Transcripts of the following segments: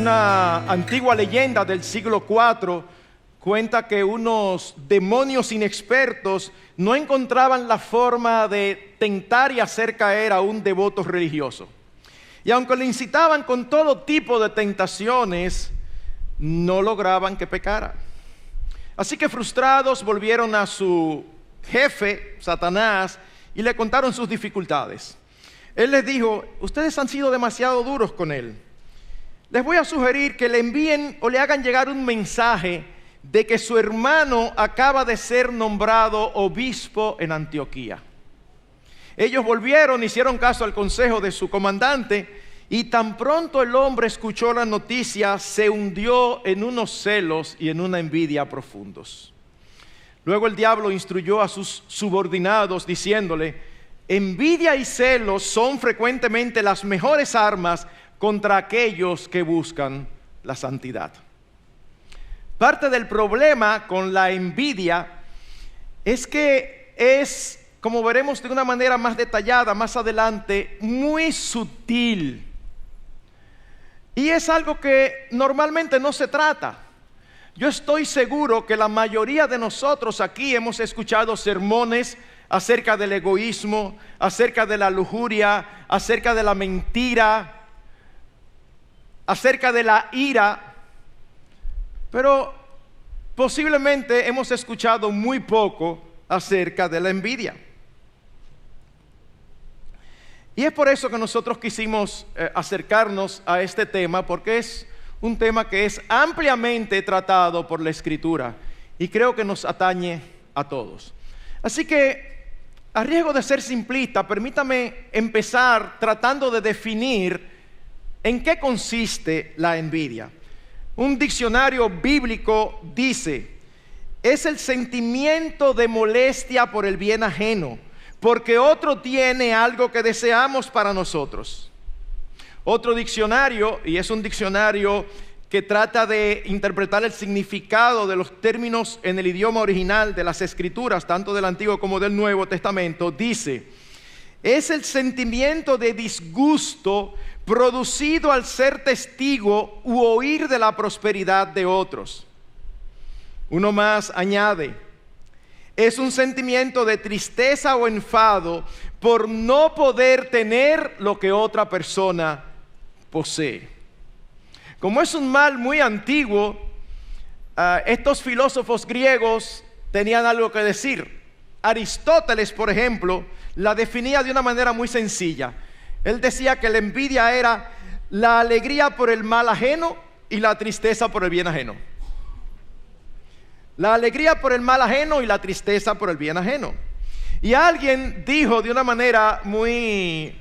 Una antigua leyenda del siglo IV cuenta que unos demonios inexpertos no encontraban la forma de tentar y hacer caer a un devoto religioso. Y aunque le incitaban con todo tipo de tentaciones, no lograban que pecara. Así que frustrados volvieron a su jefe, Satanás, y le contaron sus dificultades. Él les dijo: ustedes han sido demasiado duros con él. Les voy a sugerir que le envíen o le hagan llegar un mensaje de que su hermano acaba de ser nombrado obispo en Antioquía. Ellos volvieron, hicieron caso al consejo de su comandante, y tan pronto el hombre escuchó la noticia, se hundió en unos celos y en una envidia profundos. Luego el diablo instruyó a sus subordinados diciéndole: envidia y celos son frecuentemente las mejores armas contra aquellos que buscan la santidad. Parte del problema con la envidia es que es, como veremos de una manera más detallada más adelante, muy sutil. Y es algo que normalmente no se trata. Yo estoy seguro que la mayoría de nosotros aquí hemos escuchado sermones acerca del egoísmo, acerca de la lujuria, acerca de la mentira, acerca de la ira, pero posiblemente hemos escuchado muy poco acerca de la envidia. Y es por eso que nosotros quisimos acercarnos a este tema, porque es un tema que es ampliamente tratado por la Escritura y creo que nos atañe a todos. Así que, a riesgo de ser simplista, permítame empezar tratando de definir ¿en qué consiste la envidia? Un diccionario bíblico dice: es el sentimiento de molestia por el bien ajeno, porque otro tiene algo que deseamos para nosotros. Otro diccionario, y es un diccionario que trata de interpretar el significado de los términos en el idioma original de las Escrituras, tanto del Antiguo como del Nuevo Testamento, dice: es el sentimiento de disgusto producido al ser testigo u oír de la prosperidad de otros. Uno más añade: es un sentimiento de tristeza o enfado por no poder tener lo que otra persona posee. Como es un mal muy antiguo, estos filósofos griegos tenían algo que decir. Aristóteles, por ejemplo, la definía de una manera muy sencilla. Él decía que la envidia era la alegría por el mal ajeno y la tristeza por el bien ajeno. La alegría por el mal ajeno y la tristeza por el bien ajeno. Y alguien dijo de una manera muy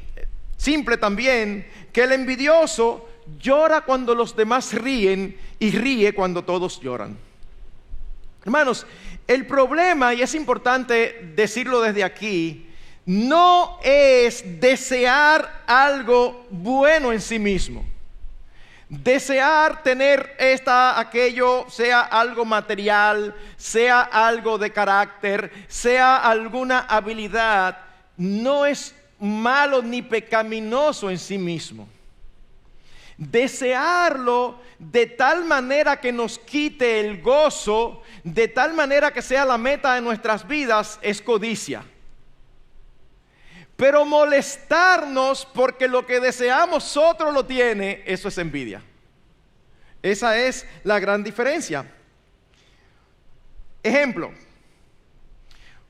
simple también que el envidioso llora cuando los demás ríen y ríe cuando todos lloran. Hermanos, el problema, y es importante decirlo desde aquí, no es desear algo bueno en sí mismo. Desear tener aquello, sea algo material, sea algo de carácter, sea alguna habilidad, no es malo ni pecaminoso en sí mismo. Desearlo de tal manera que nos quite el gozo, de tal manera que sea la meta de nuestras vidas, es codicia. Pero molestarnos porque lo que deseamos otro lo tiene, eso es envidia. Esa es la gran diferencia. Ejemplo: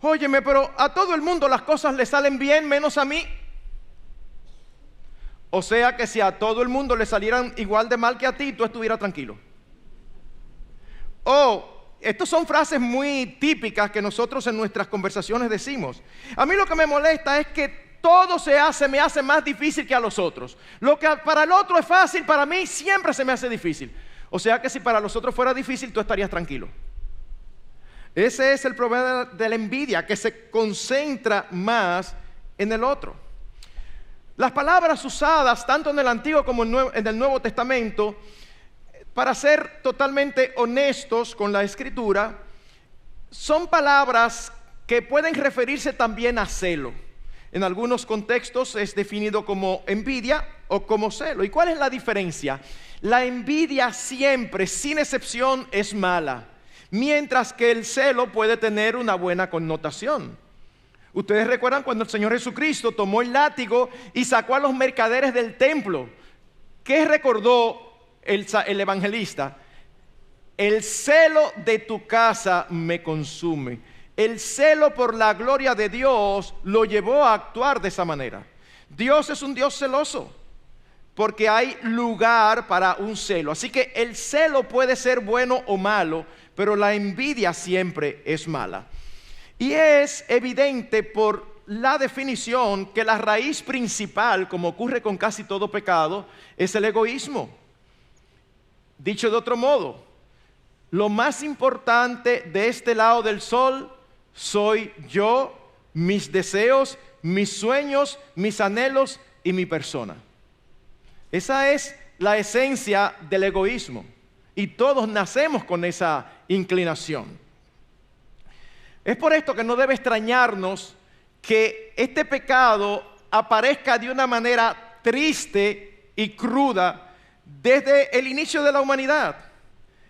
óyeme, pero a todo el mundo las cosas le salen bien menos a mí. O sea que si a todo el mundo le salieran igual de mal que a ti, tú estuvieras tranquilo. Estas son frases muy típicas que nosotros en nuestras conversaciones decimos. A mí lo que me molesta es que todo me hace más difícil que a los otros. Lo que para el otro es fácil, para mí siempre se me hace difícil. O sea que si para los otros fuera difícil, tú estarías tranquilo. Ese es el problema de la envidia, que se concentra más en el otro. Las palabras usadas tanto en el Antiguo como en el Nuevo Testamento, para ser totalmente honestos con la Escritura, son palabras que pueden referirse también a celo. En algunos contextos es definido como envidia, o como celo. ¿Y cuál es la diferencia? La envidia siempre, sin excepción, es mala, mientras que el celo puede tener una buena connotación. Ustedes recuerdan cuando el Señor Jesucristo tomó el látigo y sacó a los mercaderes del templo. ¿Qué recordó el evangelista? El celo de tu casa me consume. El celo por la gloria de Dios lo llevó a actuar de esa manera. Dios es un Dios celoso, porque hay lugar para un celo. Así que el celo puede ser bueno o malo, pero la envidia siempre es mala. Y es evidente por la definición que la raíz principal, como ocurre con casi todo pecado, es el egoísmo. Dicho de otro modo, lo más importante de este lado del sol soy yo, mis deseos, mis sueños, mis anhelos y mi persona. Esa es la esencia del egoísmo. Y todos nacemos con esa inclinación. Es por esto que no debe extrañarnos que este pecado aparezca de una manera triste y cruda desde el inicio de la humanidad.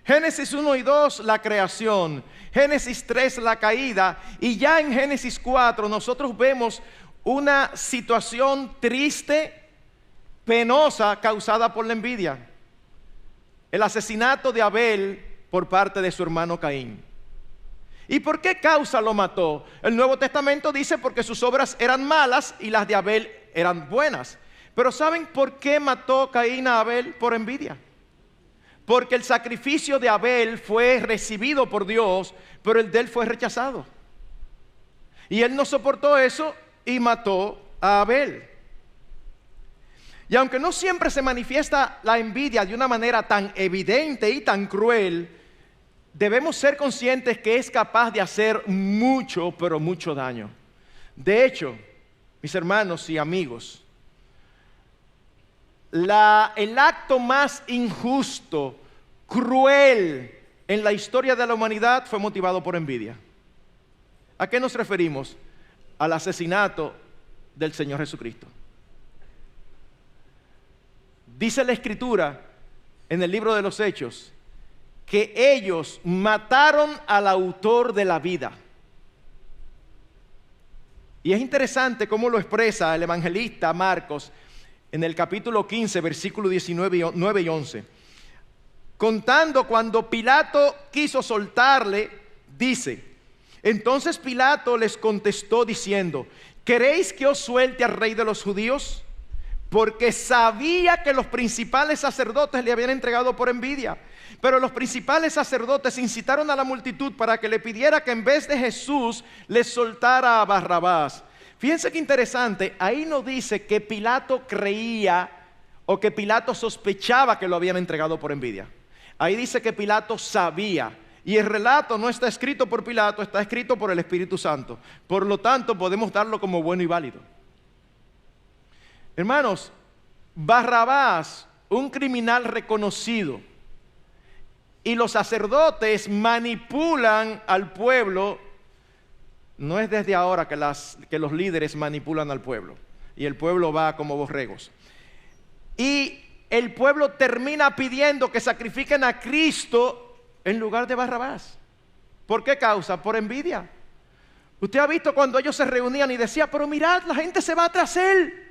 Génesis 1 y 2, la creación. Génesis 3, la caída. Y ya en Génesis 4 nosotros vemos una situación triste, penosa, causada por la envidia. El asesinato de Abel por parte de su hermano Caín. ¿Y por qué causa lo mató? El Nuevo Testamento dice porque sus obras eran malas y las de Abel eran buenas. Pero ¿saben por qué mató Caín a Abel? Por envidia. Porque el sacrificio de Abel fue recibido por Dios, pero el de él fue rechazado. Y él no soportó eso y mató a Abel. Y aunque no siempre se manifiesta la envidia de una manera tan evidente y tan cruel, debemos ser conscientes que es capaz de hacer mucho, pero mucho daño. De hecho, mis hermanos y amigos, el acto más injusto, cruel en la historia de la humanidad fue motivado por envidia. ¿A qué nos referimos? Al asesinato del Señor Jesucristo. Dice la Escritura en el libro de los Hechos que ellos mataron al autor de la vida. Y es interesante cómo lo expresa el evangelista Marcos en el capítulo 15, versículo 19 y 11. Contando cuando Pilato quiso soltarle, dice: entonces Pilato les contestó diciendo: ¿queréis que os suelte al rey de los judíos? Porque sabía que los principales sacerdotes le habían entregado por envidia. Pero los principales sacerdotes incitaron a la multitud para que le pidiera que en vez de Jesús les soltara a Barrabás. Fíjense qué interesante, ahí no dice que Pilato creía o que Pilato sospechaba que lo habían entregado por envidia. Ahí dice que Pilato sabía. Y el relato no está escrito por Pilato, está escrito por el Espíritu Santo. Por lo tanto, podemos darlo como bueno y válido. Hermanos, Barrabás, un criminal reconocido, y los sacerdotes manipulan al pueblo. No es desde ahora que los líderes manipulan al pueblo y el pueblo va como borregos. Y el pueblo termina pidiendo que sacrifiquen a Cristo en lugar de Barrabás. ¿Por qué causa? Por envidia. Usted ha visto cuando ellos se reunían y decían: pero mirad, la gente se va tras él.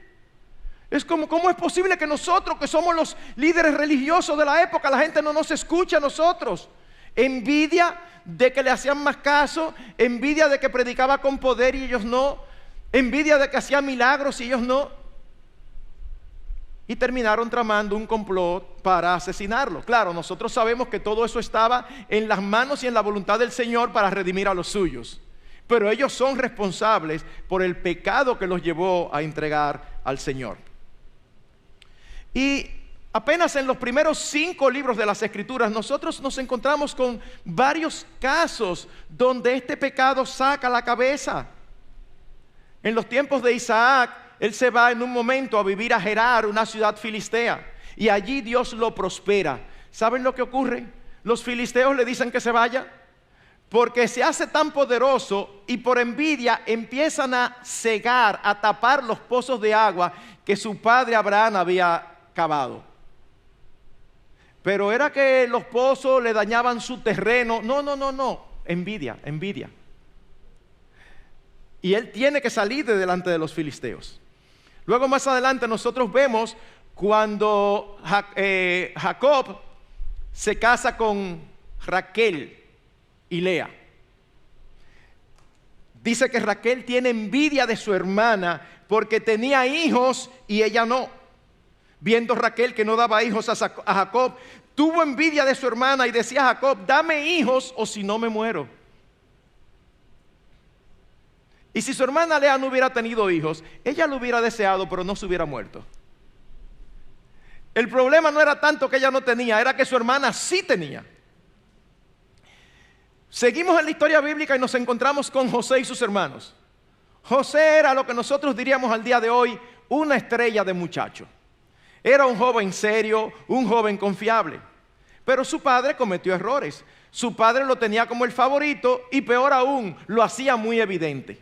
Es como, ¿cómo es posible que nosotros, que somos los líderes religiosos de la época, la gente no nos escucha a nosotros? Envidia de que le hacían más caso, envidia de que predicaba con poder y ellos no, envidia de que hacía milagros y ellos no. Y terminaron tramando un complot para asesinarlo. Claro, nosotros sabemos que todo eso estaba en las manos y en la voluntad del Señor para redimir a los suyos. Pero ellos son responsables por el pecado que los llevó a entregar al Señor. Y apenas en los primeros 5 libros de las Escrituras nosotros nos encontramos con varios casos donde este pecado saca la cabeza. En los tiempos de Isaac, él se va en un momento a vivir a Gerar, una ciudad filistea, y allí Dios lo prospera. ¿Saben lo que ocurre? Los filisteos le dicen que se vaya porque se hace tan poderoso y por envidia empiezan a cegar, a tapar los pozos de agua que su padre Abraham había cavado. Pero era que los pozos le dañaban su terreno. No, envidia. Y él tiene que salir de delante de los filisteos. Luego más adelante nosotros vemos cuando Jacob se casa con Raquel y Lea. Dice que Raquel tiene envidia de su hermana porque tenía hijos y ella no. Viendo Raquel que no daba hijos a Jacob, tuvo envidia de su hermana y decía a Jacob: dame hijos o si no me muero. Y si su hermana Lea no hubiera tenido hijos, ella lo hubiera deseado, pero no se hubiera muerto. El problema no era tanto que ella no tenía, era que su hermana sí tenía. Seguimos en la historia bíblica y nos encontramos con José y sus hermanos. José era lo que nosotros diríamos al día de hoy una estrella de muchacho. Era un joven serio, un joven confiable. Pero su padre cometió errores. Su padre lo tenía como el favorito y peor aún, lo hacía muy evidente.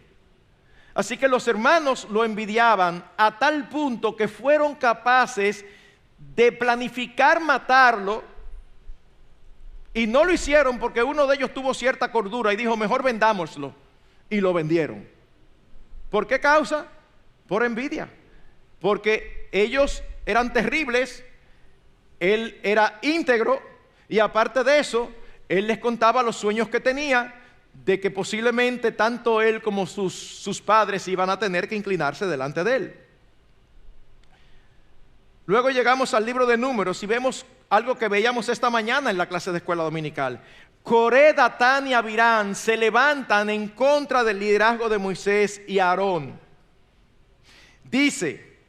Así que los hermanos lo envidiaban a tal punto que fueron capaces de planificar matarlo, y no lo hicieron porque uno de ellos tuvo cierta cordura y dijo: mejor vendámoslo, y lo vendieron. ¿Por qué causa? Por envidia, porque ellos eran terribles, él era íntegro, y aparte de eso, él les contaba los sueños que tenía, de que posiblemente tanto él como sus padres iban a tener que inclinarse delante de él. Luego llegamos al libro de Números y vemos algo que veíamos esta mañana en la clase de escuela dominical. Coré, Datán y Abirán se levantan en contra del liderazgo de Moisés y Aarón. Dice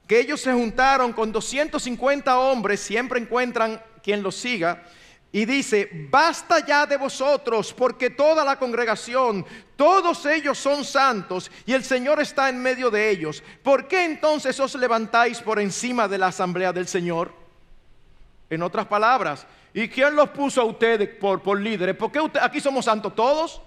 que ellos se juntaron con 250 hombres, siempre encuentran quien los siga, y dice: basta ya de vosotros, porque toda la congregación, todos ellos son santos y el Señor está en medio de ellos. ¿Por qué entonces os levantáis por encima de la asamblea del Señor? En otras palabras, ¿y quién los puso a ustedes por líderes? ¿Por qué aquí somos santos todos?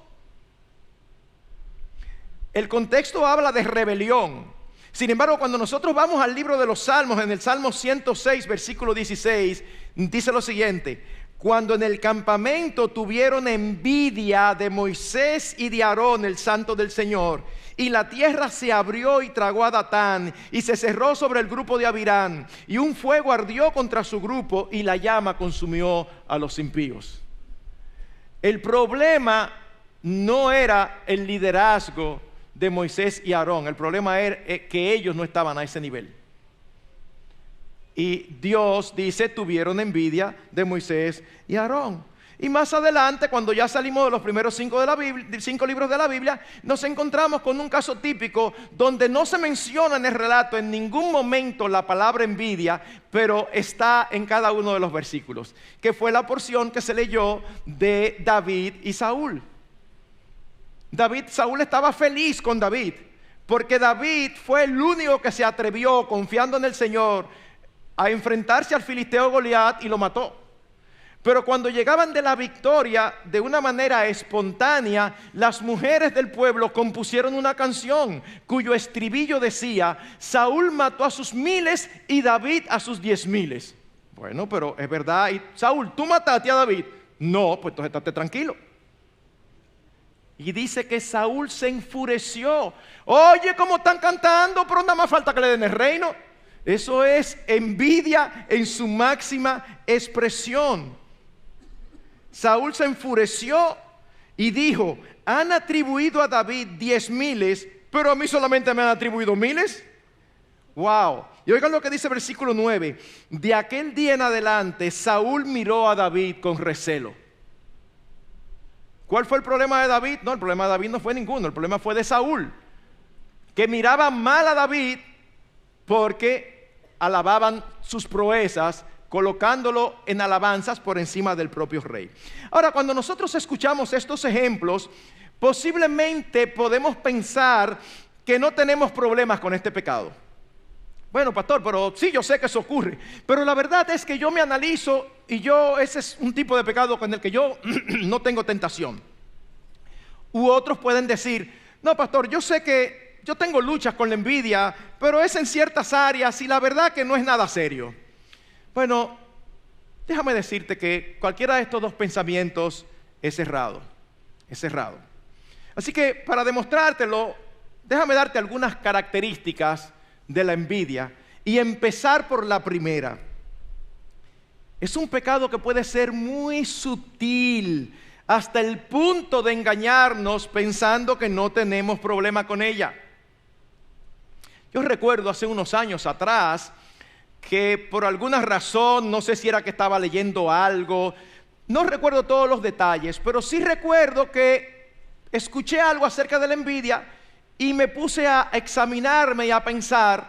El contexto habla de rebelión. Sin embargo, cuando nosotros vamos al libro de los Salmos, en el Salmo 106, versículo 16, dice lo siguiente: cuando en el campamento tuvieron envidia de Moisés y de Aarón, el santo del Señor, y la tierra se abrió y tragó a Datán, y se cerró sobre el grupo de Abirán, y un fuego ardió contra su grupo, y la llama consumió a los impíos. El problema no era el liderazgo de Moisés y Aarón, el problema era que ellos no estaban a ese nivel. Y Dios dice: tuvieron envidia de Moisés y Aarón. Y más adelante, cuando ya salimos de los primeros 5 libros de la Biblia, nos encontramos con un caso típico donde no se menciona en el relato en ningún momento la palabra envidia, pero está en cada uno de los versículos, que fue la porción que se leyó de David y Saúl. Saúl estaba feliz con David, porque David fue el único que se atrevió, confiando en el Señor, a enfrentarse al filisteo Goliat, y lo mató. Pero cuando llegaban de la victoria de una manera espontánea, las mujeres del pueblo compusieron una canción cuyo estribillo decía: Saúl mató a sus 1000 y David a sus 10,000. Bueno, pero es verdad. Y Saúl, ¿tú mataste a David? No, pues entonces estate tranquilo. Y dice que Saúl se enfureció. Oye, ¿cómo están cantando? Pero nada más falta que le den el reino. Eso es envidia en su máxima expresión. Saúl se enfureció y dijo: han atribuido a David 10,000, pero a mí solamente me han atribuido 1,000. Wow. Y oigan lo que dice el versículo 9. De aquel día en adelante Saúl miró a David con recelo. ¿Cuál fue el problema de David? No, el problema de David no fue ninguno. El problema fue de Saúl, que miraba mal a David porque alababan sus proezas, colocándolo en alabanzas por encima del propio rey. Ahora, cuando nosotros escuchamos estos ejemplos, posiblemente podemos pensar que no tenemos problemas con este pecado. Bueno, pastor, pero sí, yo sé que eso ocurre, pero la verdad es que yo me analizo y ese es un tipo de pecado con el que yo no tengo tentación. U otros pueden decir, no, pastor, yo sé que yo tengo luchas con la envidia, pero es en ciertas áreas y la verdad que no es nada serio. Bueno, déjame decirte que cualquiera de estos dos pensamientos es errado. Es errado. Así que para demostrártelo, déjame darte algunas características de la envidia y empezar por la primera. Es un pecado que puede ser muy sutil hasta el punto de engañarnos pensando que no tenemos problema con ella. Yo recuerdo hace unos años atrás que por alguna razón, no sé si era que estaba leyendo algo, no recuerdo todos los detalles, pero sí recuerdo que escuché algo acerca de la envidia y me puse a examinarme y a pensar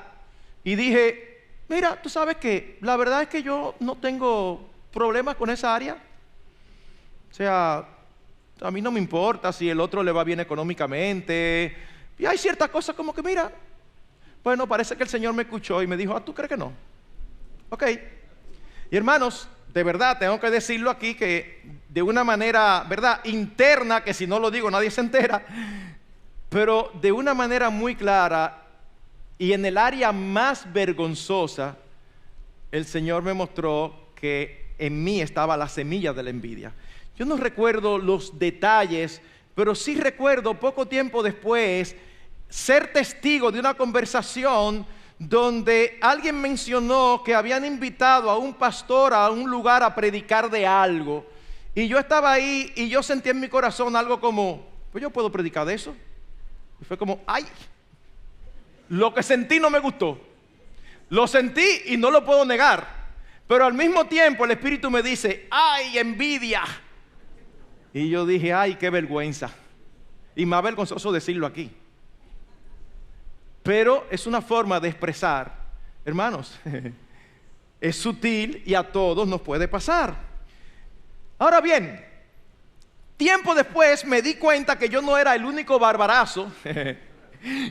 y dije, mira, tú sabes que la verdad es que yo no tengo problemas con esa área. O sea, a mí no me importa si el otro le va bien económicamente. Y hay ciertas cosas como que, mira, bueno, parece que el Señor me escuchó y me dijo, ¿tú crees que no? Ok. Y hermanos, de verdad tengo que decirlo aquí que de una manera, ¿verdad?, interna, que si no lo digo nadie se entera, pero de una manera muy clara y en el área más vergonzosa, el Señor me mostró que en mí estaba la semilla de la envidia. Yo no recuerdo los detalles, pero sí recuerdo poco tiempo después ser testigo de una conversación donde alguien mencionó que habían invitado a un pastor a un lugar a predicar de algo. Y yo estaba ahí y yo sentí en mi corazón algo como, pues yo puedo predicar de eso. Y fue como, ay, lo que sentí no me gustó. Lo sentí y no lo puedo negar. Pero al mismo tiempo el Espíritu me dice, ay, envidia. Y yo dije, ay, qué vergüenza. Y más vergonzoso decirlo aquí. Pero es una forma de expresar, hermanos, es sutil y a todos nos puede pasar. Ahora bien, tiempo después me di cuenta que yo no era el único barbarazo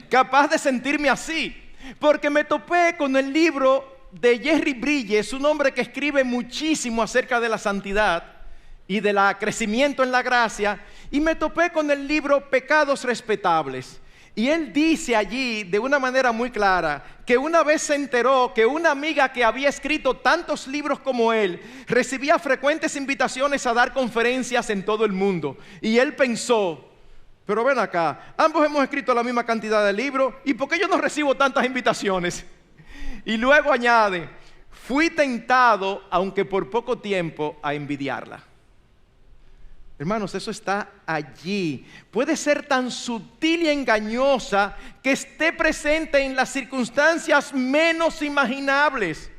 capaz de sentirme así, porque me topé con el libro de Jerry Bridges, un hombre que escribe muchísimo acerca de la santidad y del crecimiento en la gracia, y me topé con el libro Pecados Respetables. Y él dice allí de una manera muy clara que una vez se enteró que una amiga que había escrito tantos libros como él recibía frecuentes invitaciones a dar conferencias en todo el mundo. Y él pensó, pero ven acá, ambos hemos escrito la misma cantidad de libros, ¿y por qué yo no recibo tantas invitaciones? Y luego añade, fui tentado, aunque por poco tiempo, a envidiarla. Hermanos, eso está allí. Puede ser tan sutil y engañosa que esté presente en las circunstancias menos imaginables.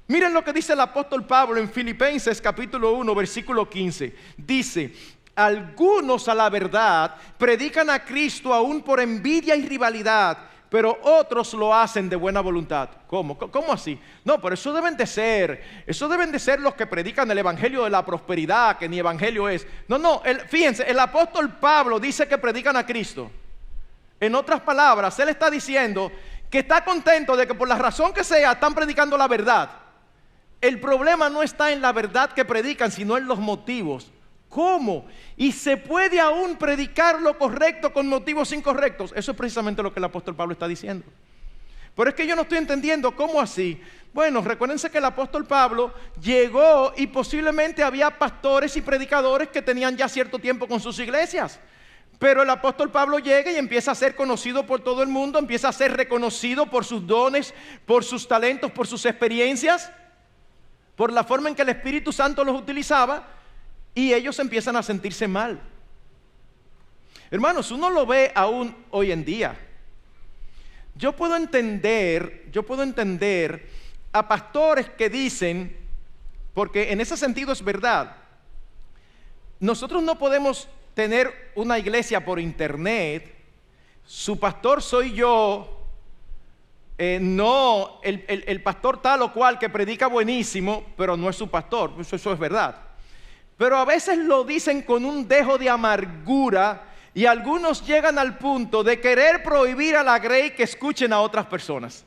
Miren lo que dice el apóstol Pablo en Filipenses capítulo 1, versículo 15. Dice, algunos a la verdad predican a Cristo aún por envidia y rivalidad, pero otros lo hacen de buena voluntad. ¿Cómo? ¿Cómo así? No, pero eso deben de ser los que predican el evangelio de la prosperidad, que ni evangelio es. No, fíjense, el apóstol Pablo dice que predican a Cristo. En otras palabras, él está diciendo que está contento de que por la razón que sea están predicando la verdad. El problema no está en la verdad que predican, sino en los motivos. ¿Cómo? Y se puede aún predicar lo correcto con motivos incorrectos. Eso es precisamente lo que el apóstol Pablo está diciendo. Pero es que yo no estoy entendiendo cómo así. Bueno, recuérdense que el apóstol Pablo llegó y posiblemente había pastores y predicadores que tenían ya cierto tiempo con sus iglesias. Pero el apóstol Pablo llega y empieza a ser conocido por todo el mundo, empieza a ser reconocido por sus dones, por sus talentos, por sus experiencias, por la forma en que el Espíritu Santo los utilizaba. Y ellos empiezan a sentirse mal. Hermanos, uno lo ve aún hoy en día. Yo puedo entender a pastores que dicen, porque en ese sentido es verdad, nosotros no podemos tener una iglesia por internet, su pastor soy yo, no el pastor tal o cual que predica buenísimo, pero no es su pastor, eso es verdad. Pero a veces lo dicen con un dejo de amargura y algunos llegan al punto de querer prohibir a la grey que escuchen a otras personas.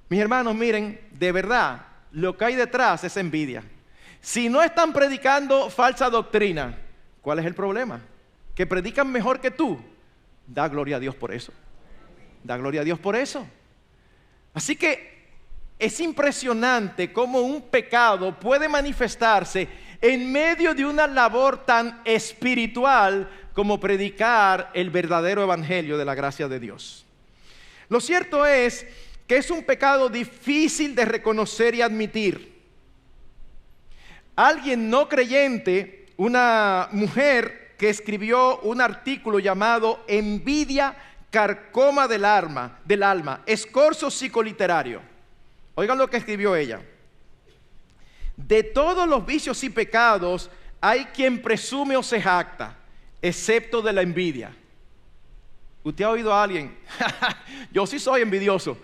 Mis hermanos, miren, de verdad, lo que hay detrás es envidia. Si no están predicando falsa doctrina, ¿cuál es el problema? que predican mejor que tú, da gloria a Dios por eso. Da gloria a Dios por eso. Así que es impresionante cómo un pecado puede manifestarse en medio de una labor tan espiritual como predicar el verdadero evangelio de la gracia de Dios. Lo cierto es que es un pecado difícil de reconocer y admitir. Alguien no creyente, una mujer que escribió un artículo llamado Envidia, carcoma del alma, escorzo psicoliterario. Oigan lo que escribió ella. De todos los vicios y pecados hay quien presume o se jacta, excepto de la envidia. ¿Usted ha oído a alguien? Yo sí soy envidioso.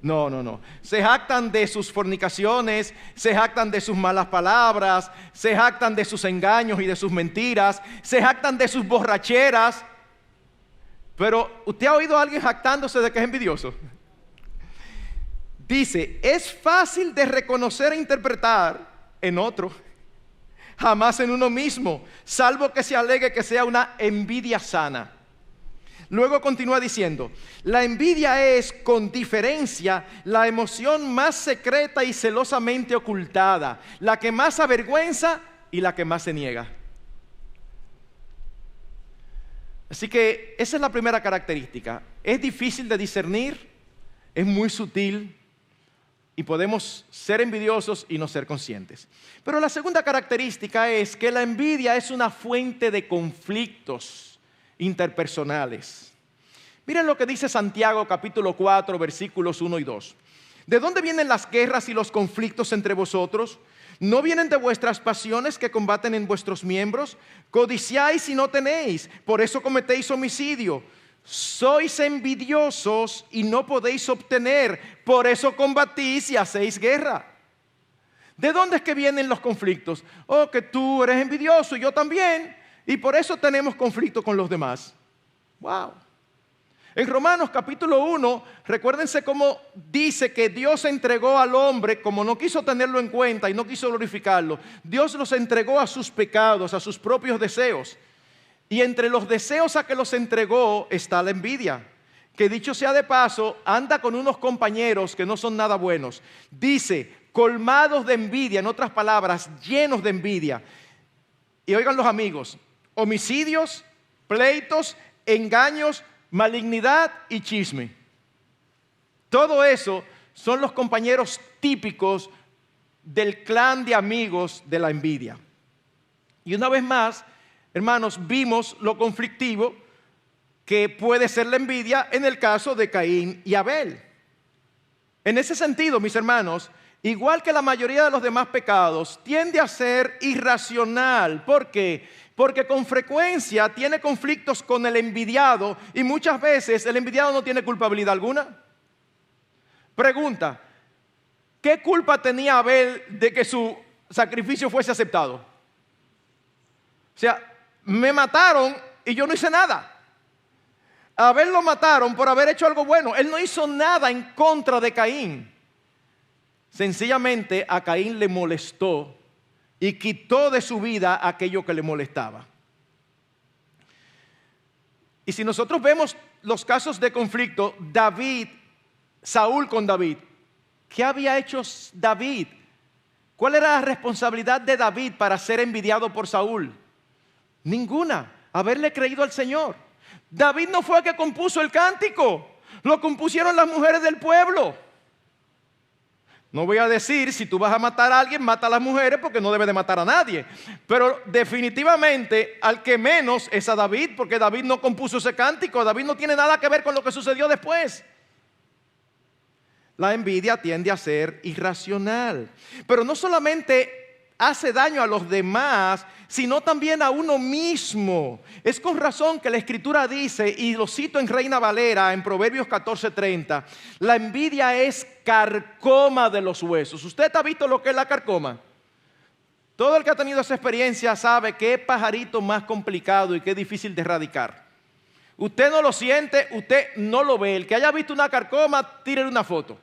No. Se jactan de sus fornicaciones, se jactan de sus malas palabras, se jactan de sus engaños y de sus mentiras, se jactan de sus borracheras. Pero ¿usted ha oído a alguien jactándose de que es envidioso? Dice, es fácil de reconocer e interpretar en otro, jamás en uno mismo, salvo que se alegue que sea una envidia sana. Luego continúa diciendo, la envidia es, con diferencia, la emoción más secreta y celosamente ocultada, la que más avergüenza y la que más se niega. Así que esa es la primera característica. Es difícil de discernir, es muy sutil y podemos ser envidiosos y no ser conscientes. Pero la segunda característica es que la envidia es una fuente de conflictos interpersonales. Miren lo que dice Santiago capítulo 4 versículos 1 y 2. ¿De dónde vienen las guerras y los conflictos entre vosotros? ¿No vienen de vuestras pasiones que combaten en vuestros miembros? Codiciáis y no tenéis, por eso cometéis homicidio. Sois envidiosos y no podéis obtener, por eso combatís y hacéis guerra. ¿De dónde es que vienen los conflictos? Oh, que tú eres envidioso y yo también, y por eso tenemos conflicto con los demás. Wow. En Romanos capítulo 1, recuérdense cómo dice que Dios entregó al hombre, como no quiso tenerlo en cuenta y no quiso glorificarlo, Dios los entregó a sus pecados, a sus propios deseos. Y entre los deseos a que los entregó está la envidia, que dicho sea de paso, anda con unos compañeros que no son nada buenos. Dice, colmados de envidia, en otras palabras, llenos de envidia. Y oigan los amigos, homicidios, pleitos, engaños, malignidad y chisme. Todo eso son los compañeros típicos del clan de amigos de la envidia. Y una vez más, hermanos, vimos lo conflictivo que puede ser la envidia en el caso de Caín y Abel. En ese sentido, mis hermanos, igual que la mayoría de los demás pecados, tiende a ser irracional. ¿Por qué? Porque con frecuencia tiene conflictos con el envidiado y muchas veces el envidiado no tiene culpabilidad alguna. Pregunta, ¿qué culpa tenía Abel de que su sacrificio fuese aceptado? O sea, me mataron y yo no hice nada. A Abel lo mataron por haber hecho algo bueno. Él no hizo nada en contra de Caín. Sencillamente a Caín le molestó y quitó de su vida aquello que le molestaba. Y si nosotros vemos los casos de conflicto, Saúl con David, ¿qué había hecho David? ¿Cuál era la responsabilidad de David para ser envidiado por Saúl? Ninguna, haberle creído al Señor. David no fue el que compuso el cántico, lo compusieron las mujeres del pueblo. No voy a decir, si tú vas a matar a alguien, mata a las mujeres porque no debe de matar a nadie. Pero definitivamente al que menos es a David, porque David no compuso ese cántico. David no tiene nada que ver con lo que sucedió después. La envidia tiende a ser irracional. Pero no solamente hace daño a los demás, sino también a uno mismo. Es con razón que la Escritura dice, y lo cito en Reina Valera, en Proverbios 14:30, la envidia es carcoma de los huesos. ¿Usted ha visto lo que es la carcoma? Todo el que ha tenido esa experiencia sabe que es pajarito más complicado y que es difícil de erradicar. Usted no lo siente, usted no lo ve. El que haya visto una carcoma, tírele una foto.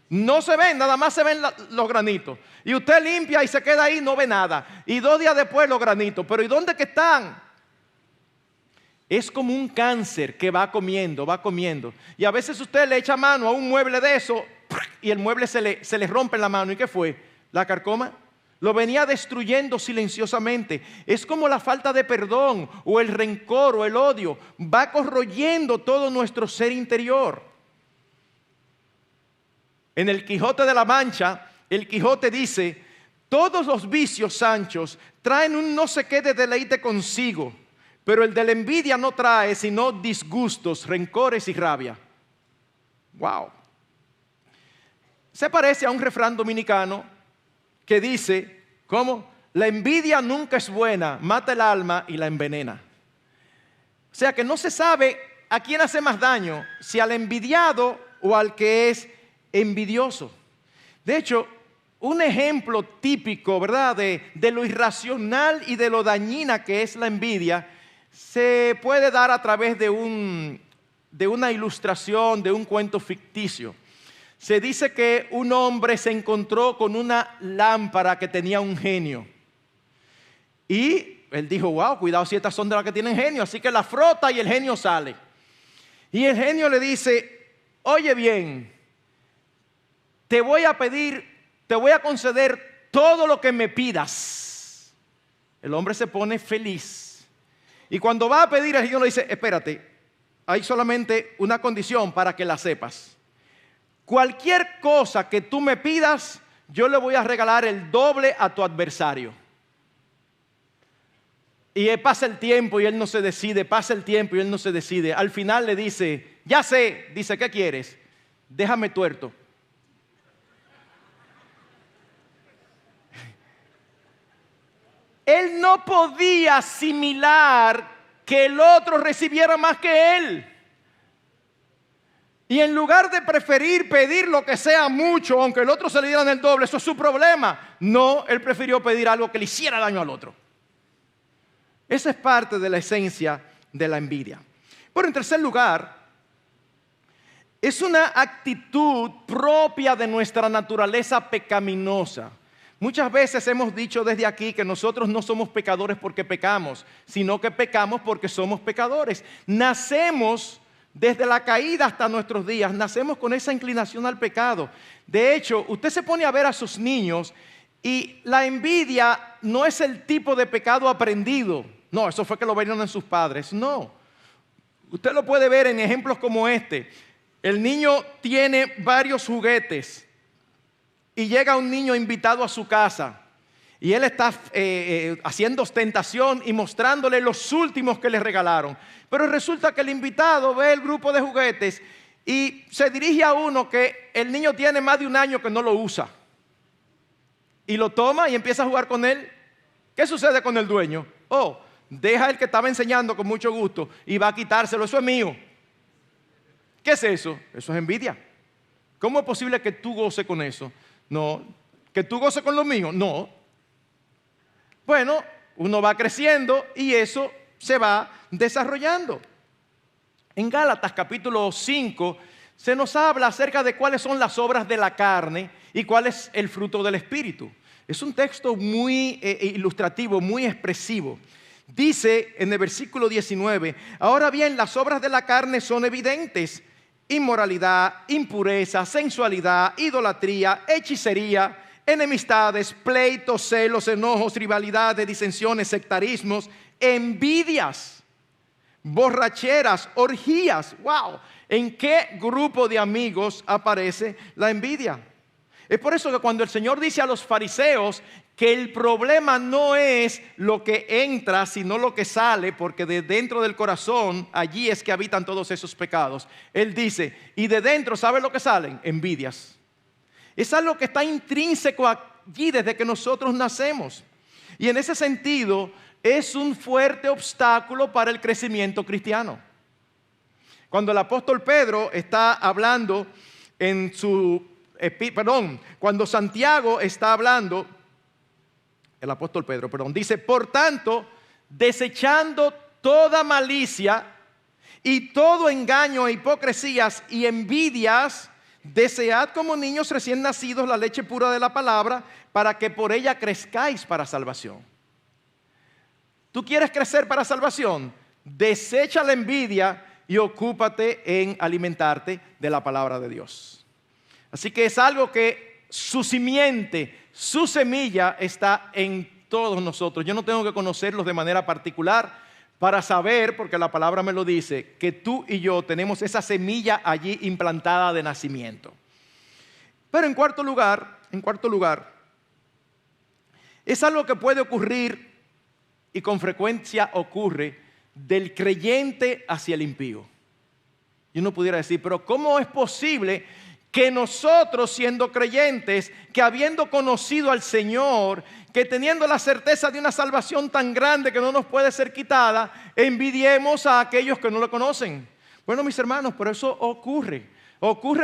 No se ven, nada más se ven los granitos. Y usted limpia y se queda ahí, no ve nada. Y 2 días después los granitos. Pero ¿y dónde que están? es como un cáncer que va comiendo, va comiendo. Y a veces usted le echa mano a un mueble de eso y el mueble se le rompe en la mano. ¿Y qué fue? ¿La carcoma? Lo venía destruyendo silenciosamente. Es como la falta de perdón o el rencor o el odio. Va corroyendo todo nuestro ser interior. En el Quijote de la Mancha, el Quijote dice: todos los vicios, Sanchos, traen un no sé qué de deleite consigo, pero el de la envidia no trae sino disgustos, rencores y rabia. Wow. Se parece a un refrán dominicano que dice, ¿cómo? La envidia nunca es buena, mata el alma y la envenena. O sea que no se sabe a quién hace más daño, si al envidiado o al que es envidioso. De hecho, un ejemplo típico, ¿verdad?, de lo irracional y de lo dañina que es la envidia, se puede dar a través de una ilustración, de un cuento ficticio. Se dice que un hombre se encontró con una lámpara que tenía un genio. Y él dijo, wow, cuidado si estas son de las que tienen genio. Así que la frota y el genio sale. Y el genio le dice, oye bien, te voy a conceder todo lo que me pidas. El hombre se pone feliz. Y cuando va a pedir, el genio le dice, espérate, hay solamente una condición para que la sepas. Cualquier cosa que tú me pidas, yo le voy a regalar el doble a tu adversario. Y pasa el tiempo y él no se decide, pasa el tiempo y él no se decide. Al final le dice, ya sé, dice, ¿qué quieres? Déjame tuerto. Él no podía asimilar que el otro recibiera más que él. Y en lugar de preferir pedir lo que sea mucho, aunque el otro se le diera en el doble, eso es su problema. No, él prefirió pedir algo que le hiciera daño al otro. Esa es parte de la esencia de la envidia. Pero en tercer lugar, es una actitud propia de nuestra naturaleza pecaminosa. Muchas veces hemos dicho desde aquí que nosotros no somos pecadores porque pecamos, sino que pecamos porque somos pecadores. Nacemos desde la caída hasta nuestros días, nacemos con esa inclinación al pecado. De hecho, usted se pone a ver a sus niños y la envidia no es el tipo de pecado aprendido. No, eso fue que lo vieron en sus padres. No. Usted lo puede ver en ejemplos como este. El niño tiene varios juguetes y llega un niño invitado a su casa y él está haciendo ostentación y mostrándole los últimos que le regalaron. Pero resulta que el invitado ve el grupo de juguetes y se dirige a uno que el niño tiene más de un año que no lo usa. Y lo toma y empieza a jugar con él. ¿Qué sucede con el dueño? Oh, deja el que estaba enseñando con mucho gusto y va a quitárselo. Eso es mío. ¿Qué es eso? Eso es envidia. ¿Cómo es posible que tú goces con eso? No. ¿Que tú goces con lo mío? No. Bueno, uno va creciendo y eso se va desarrollando. En Gálatas capítulo 5 se nos habla acerca de cuáles son las obras de la carne y cuál es el fruto del Espíritu. Es un texto muy ilustrativo, muy expresivo. Dice en el versículo 19, ahora bien, las obras de la carne son evidentes: inmoralidad, impureza, sensualidad, idolatría, hechicería, enemistades, pleitos, celos, enojos, rivalidades, disensiones, sectarismos, envidias, borracheras, orgías. ¡Wow! ¿En qué grupo de amigos aparece la envidia? Es por eso que cuando el Señor dice a los fariseos que el problema no es lo que entra, sino lo que sale, porque de dentro del corazón, allí es que habitan todos esos pecados. Él dice, y de dentro, ¿sabe lo que salen? Envidias. Es algo que está intrínseco allí desde que nosotros nacemos. Y en ese sentido, es un fuerte obstáculo para el crecimiento cristiano. Cuando el apóstol Pedro está hablando cuando Santiago está hablando, el apóstol Pedro, dice, por tanto, desechando toda malicia y todo engaño e hipocresías y envidias, desead como niños recién nacidos la leche pura de la palabra, para que por ella crezcáis para salvación. ¿Tú quieres crecer para salvación? Desecha la envidia y ocúpate en alimentarte de la palabra de Dios. Así que es algo que su simiente, su semilla está en todos nosotros. Yo no tengo que conocerlos de manera particular para saber, porque la palabra me lo dice, que tú y yo tenemos esa semilla allí implantada de nacimiento. Pero en cuarto lugar, es algo que puede ocurrir y con frecuencia ocurre del creyente hacia el impío. Y uno pudiera decir, pero ¿cómo es posible que nosotros, siendo creyentes, que habiendo conocido al Señor, que teniendo la certeza de una salvación tan grande que no nos puede ser quitada, envidiemos a aquellos que no lo conocen? Bueno, mis hermanos, pero eso ocurre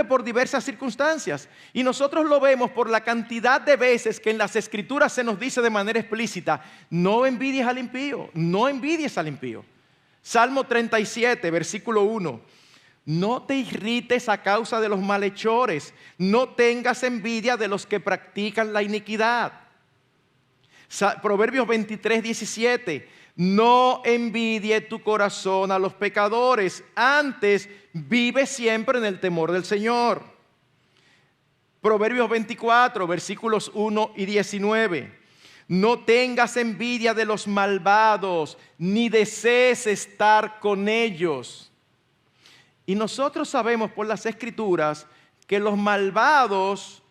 por diversas circunstancias. Y nosotros lo vemos por la cantidad de veces que en las Escrituras se nos dice de manera explícita, no envidies al impío, no envidies al impío. Salmo 37, versículo 1. No te irrites a causa de los malhechores, no tengas envidia de los que practican la iniquidad. Proverbios 23, 17. No envidie tu corazón a los pecadores, antes vive siempre en el temor del Señor. Proverbios 24, versículos 1 y 19. No tengas envidia de los malvados, ni desees estar con ellos. Y nosotros sabemos por las Escrituras que los malvados,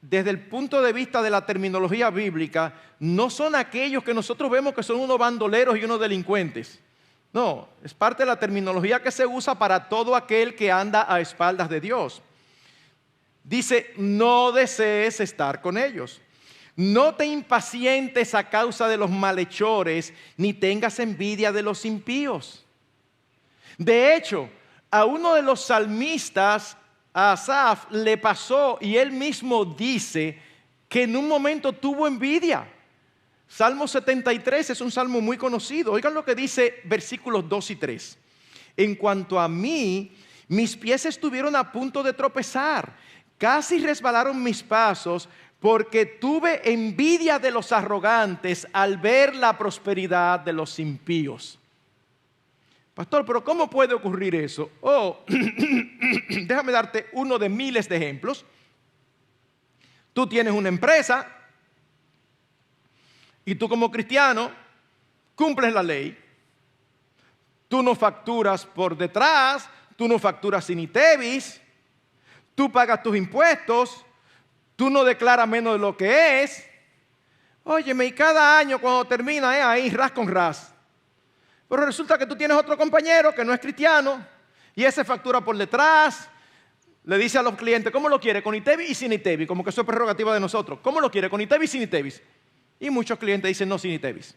desde el punto de vista de la terminología bíblica, no son aquellos que nosotros vemos que son unos bandoleros y unos delincuentes. No, es parte de la terminología que se usa para todo aquel que anda a espaldas de Dios. Dice, no desees estar con ellos. No te impacientes a causa de los malhechores, ni tengas envidia de los impíos. De hecho, a uno de los salmistas, a Asaf, le pasó y él mismo dice que en un momento tuvo envidia. Salmo 73 es un salmo muy conocido. Oigan lo que dice versículos 2 y 3. En cuanto a mí, mis pies estuvieron a punto de tropezar, casi resbalaron mis pasos, porque tuve envidia de los arrogantes al ver la prosperidad de los impíos. Pastor, pero ¿cómo puede ocurrir eso? Déjame darte uno de miles de ejemplos. Tú tienes una empresa y tú como cristiano cumples la ley. Tú no facturas por detrás, tú no facturas sin ITEVIS, tú pagas tus impuestos, tú no declaras menos de lo que es. Óyeme, y cada año cuando termina ahí ras con ras. Pero resulta que tú tienes otro compañero que no es cristiano y ese factura por detrás. Le dice a los clientes, ¿cómo lo quiere? ¿Con ITEVIS y sin ITEVIS? Como que eso es prerrogativa de nosotros. ¿Cómo lo quiere? ¿Con ITEVIS y sin ITEVIS? Y muchos clientes dicen no, sin ITEVIS.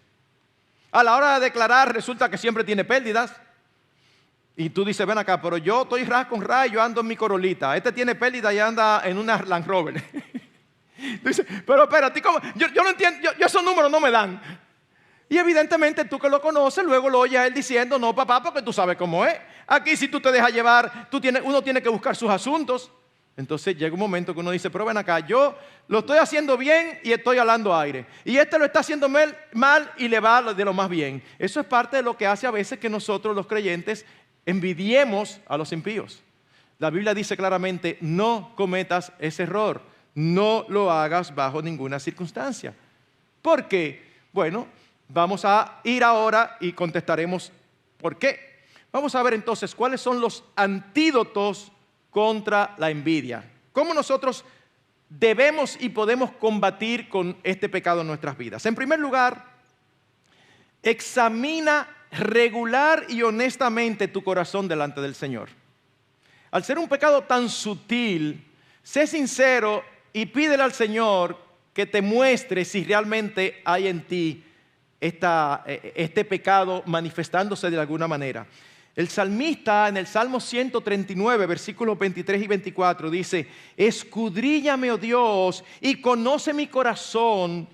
A la hora de declarar resulta que siempre tiene pérdidas. Y tú dices, ven acá, pero yo estoy ras con ras y yo ando en mi Corolita. Este tiene pérdida y anda en una Land Rover. Tú dices, pero espérate, ¿cómo? Yo no entiendo, yo esos números no me dan. Y evidentemente tú que lo conoces, luego lo oyes a él diciendo, no papá, porque tú sabes cómo es. Aquí si tú te dejas llevar, uno tiene que buscar sus asuntos. Entonces llega un momento que uno dice, pero ven acá, yo lo estoy haciendo bien y estoy hablando aire. Y este lo está haciendo mal y le va de lo más bien. Eso es parte de lo que hace a veces que nosotros los creyentes envidiemos a los impíos. La Biblia dice claramente, no cometas ese error. No lo hagas bajo ninguna circunstancia. ¿Por qué? Bueno, vamos a ir ahora y contestaremos por qué. Vamos a ver entonces cuáles son los antídotos contra la envidia. ¿Cómo nosotros debemos y podemos combatir con este pecado en nuestras vidas? En primer lugar, examina regular y honestamente tu corazón delante del Señor. Al ser un pecado tan sutil, sé sincero y pídele al Señor que te muestre si realmente hay en ti este pecado manifestándose de alguna manera. El salmista en el Salmo 139, versículos 23 y 24 dice, escudriñame, oh Dios, y conoce mi corazón,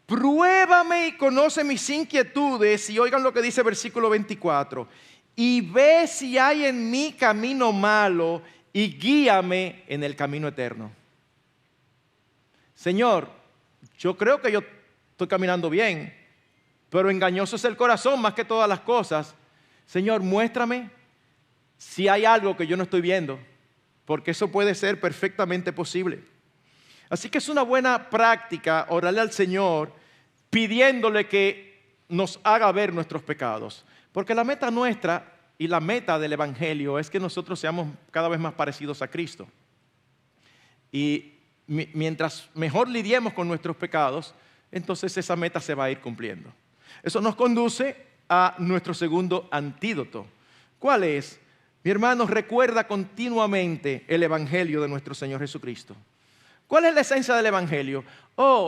pruébame y conoce mis inquietudes. Y oigan lo que dice el versículo 24, y ve si hay en mí camino malo y guíame en el camino eterno. Señor, yo creo que yo estoy caminando bien, pero engañoso es el corazón más que todas las cosas. Señor, muéstrame si hay algo que yo no estoy viendo, porque eso puede ser perfectamente posible. Así que es una buena práctica orarle al Señor pidiéndole que nos haga ver nuestros pecados. Porque la meta nuestra y la meta del Evangelio es que nosotros seamos cada vez más parecidos a Cristo. Y mientras mejor lidiemos con nuestros pecados, entonces esa meta se va a ir cumpliendo. Eso nos conduce a nuestro segundo antídoto. ¿Cuál es? Mi hermano, recuerda continuamente el Evangelio de nuestro Señor Jesucristo. ¿Cuál es la esencia del Evangelio?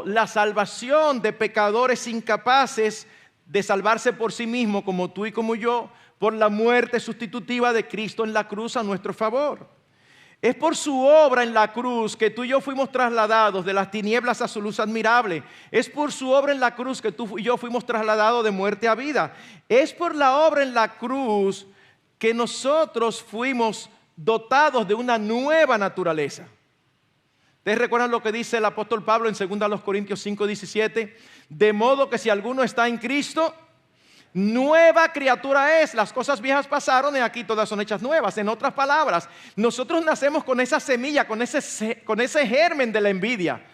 La salvación de pecadores incapaces de salvarse por sí mismos, como tú y como yo, por la muerte sustitutiva de Cristo en la cruz a nuestro favor. Es por su obra en la cruz que tú y yo fuimos trasladados de las tinieblas a su luz admirable. Es por su obra en la cruz que tú y yo fuimos trasladados de muerte a vida. Es por la obra en la cruz que nosotros fuimos dotados de una nueva naturaleza. ¿Ustedes recuerdan lo que dice el apóstol Pablo en 2 Corintios 5:17? De modo que si alguno está en Cristo, nueva criatura es. Las cosas viejas pasaron y aquí todas son hechas nuevas. En otras palabras, nosotros nacemos con esa semilla, con ese germen de la envidia.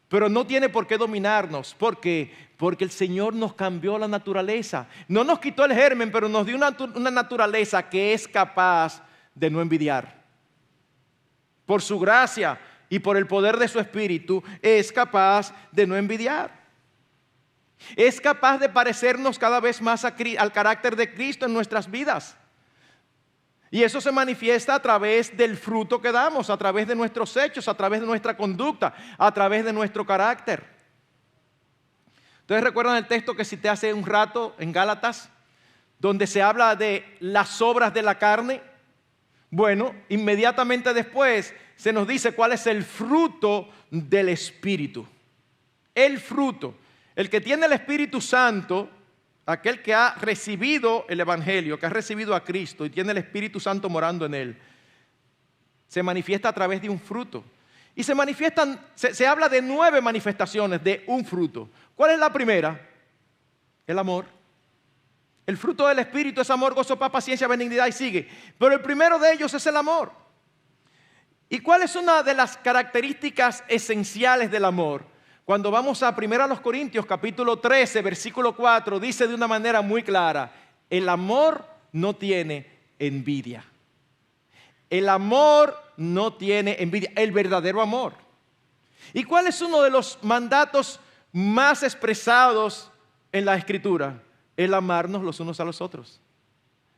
Pero no tiene por qué dominarnos. ¿Por qué? Porque el Señor nos cambió la naturaleza. No nos quitó el germen, pero nos dio una naturaleza que es capaz de no envidiar. Por su gracia y por el poder de su Espíritu, es capaz de no envidiar. Es capaz de parecernos cada vez más al carácter de Cristo en nuestras vidas. Y eso se manifiesta a través del fruto que damos, a través de nuestros hechos, a través de nuestra conducta, a través de nuestro carácter. ¿Ustedes recuerdan el texto que cité hace un rato en Gálatas, donde se habla de las obras de la carne? Bueno, inmediatamente después se nos dice cuál es el fruto del Espíritu. El fruto. El que tiene el Espíritu Santo, aquel que ha recibido el Evangelio, que ha recibido a Cristo y tiene el Espíritu Santo morando en él, se manifiesta a través de un fruto. Y se habla de 9 manifestaciones de un fruto. ¿Cuál es la primera? El amor. El fruto del Espíritu es amor, gozo, paz, paciencia, benignidad y sigue. Pero el primero de ellos es el amor. ¿Y cuál es una de las características esenciales del amor? Cuando vamos a 1 Corintios capítulo 13, versículo 4, dice de una manera muy clara: el amor no tiene envidia. El amor no tiene envidia, el verdadero amor. ¿Y cuál es uno de los mandatos más expresados en la Escritura? El amarnos los unos a los otros.